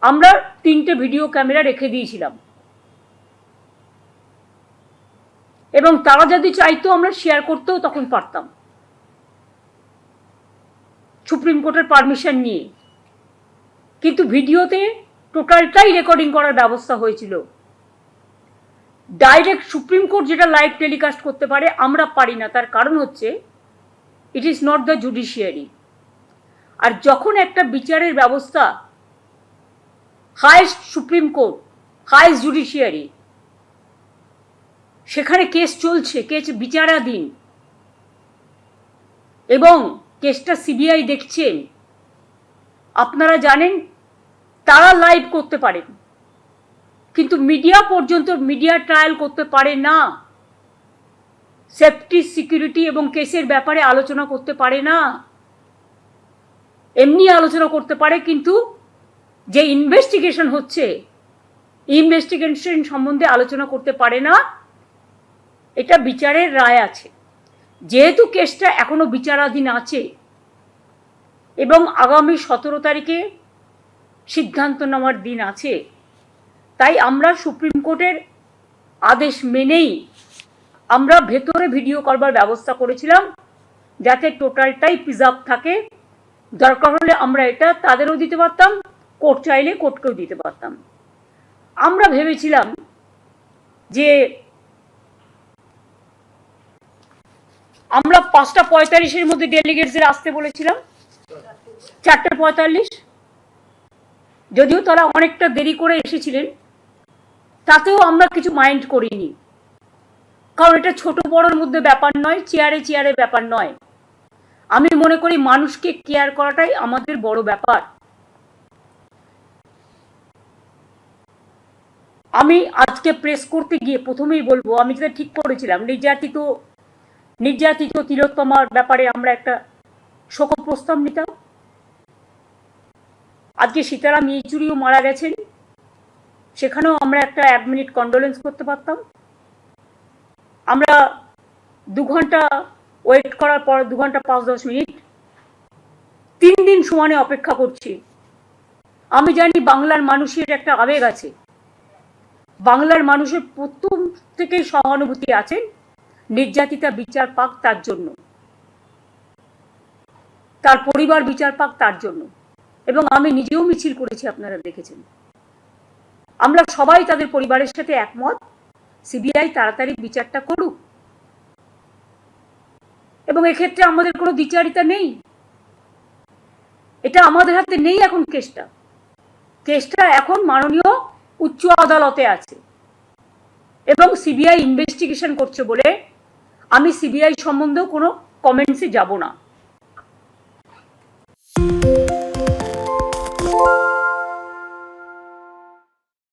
আমরা 3টে video camera রেখে দিয়েছিলাম এবং তারা যদি চাইতো আমরা শেয়ার করতেও তখন পারতাম সুপ্রিম কোর্টের পারমিশন নিয়ে। কিন্তু ভিডিওতে টোটালটাই রেকর্ডিং করার ব্যবস্থা হয়েছিল। ডাইরেক্ট সুপ্রিম কোর্ট যেটা লাইভ টেলিকাস্ট করতে পারে আমরা পারি না, তার কারণ হচ্ছে it is not the judiciary. আর যখন একটা বিচারের ব্যবস্থা, highest supreme court, highest judiciary, সেখানে কেস চলছে, কেস বিচারাধীন এবং কেসটা সিবিআই দেখছেন, আপনারা জানেন তারা লাইভ করতে পারেন কিন্তু মিডিয়া পর্যন্ত মিডিয়া ট্রায়াল করতে পারে না, সেফটি সিকিউরিটি এবং কেসের ব্যাপারে আলোচনা করতে পারে না। এমনি আলোচনা করতে পারে কিন্তু যে ইনভেস্টিগেশন হচ্ছে ইনভেস্টিগেশন সম্বন্ধে আলোচনা করতে পারে না। এটা বিচারের রায় আছে। যেহেতু কেসটা এখনো বিচারাধীন আছে এবং আগামী 17 তারিখে সিদ্ধান্ত নেওয়ার দিন আছে, তাই আমরা সুপ্রিম কোর্টের আদেশ মেনেই আমরা ভেতরে ভিডিও করবার ব্যবস্থা করেছিলাম যাতে টোটালটাই প্রিজার্ভ থাকে। দরকার হলে আমরা এটা তাদেরও দিতে পারতাম, কোর্ট চাইলে কোর্টকেও দিতে পারতাম। আমরা ভেবেছিলাম যে আমরা 5:45-এর মধ্যে ডেলিগেটসদের আসতে বলেছিলাম, 4:45, যদিও তারা অনেকটা দেরি করে এসেছিলেন, তাতেও আমরা কিছু মাইন্ড করিনি, কারণ এটা ছোট বড়োর মধ্যে ব্যাপার নয়, চেয়ারে চেয়ারে ব্যাপার নয়। আমি মনে করি মানুষকে কেয়ার করাটাই আমাদের বড় ব্যাপার। আমি আজকে প্রেস করতে গিয়ে প্রথমেই বলবো, আমি যেটা ঠিক করেছিলাম, নির্যাতিত তিলোত্তমার ব্যাপারে আমরা একটা শোক প্রস্তাব নিতাম। আজকে সীতারাম ইয়েচুরিও মারা গেছেন, সেখানেও আমরা একটা 1 মিনিট কন্ডোলেন্স করতে পারতাম। আমরা 2 ঘন্টা ওয়েট করার পর 2 ঘন্টা 5-10 মিনিট 3 দিন সমানে অপেক্ষা করছি। আমি জানি বাংলার মানুষের একটা আবেগ আছে, বাংলার মানুষের প্রথম থেকেই সহানুভূতি আছেন নির্যাতিতা বিচার পাক তার জন্য, তার পরিবার বিচার পাক তার জন্য, এবং আমি নিজেও মিছিল করেছি, আপনারা দেখেছেন। আমরা সবাই তাদের পরিবারের সাথে একমত, সিবিআই তাড়াতাড়ি বিচারটা করুক এবং এক্ষেত্রে আমাদের কোনো দ্বিচারিতা নেই, এটা আমাদের হাতে নেই। এখন কেসটা এখন মাননীয় উচ্চ আদালতে আছে এবং সিবিআই ইনভেস্টিগেশন করছে বলে আমি সিবিআই সম্বন্ধেও কোনো কমেন্টসে যাব না।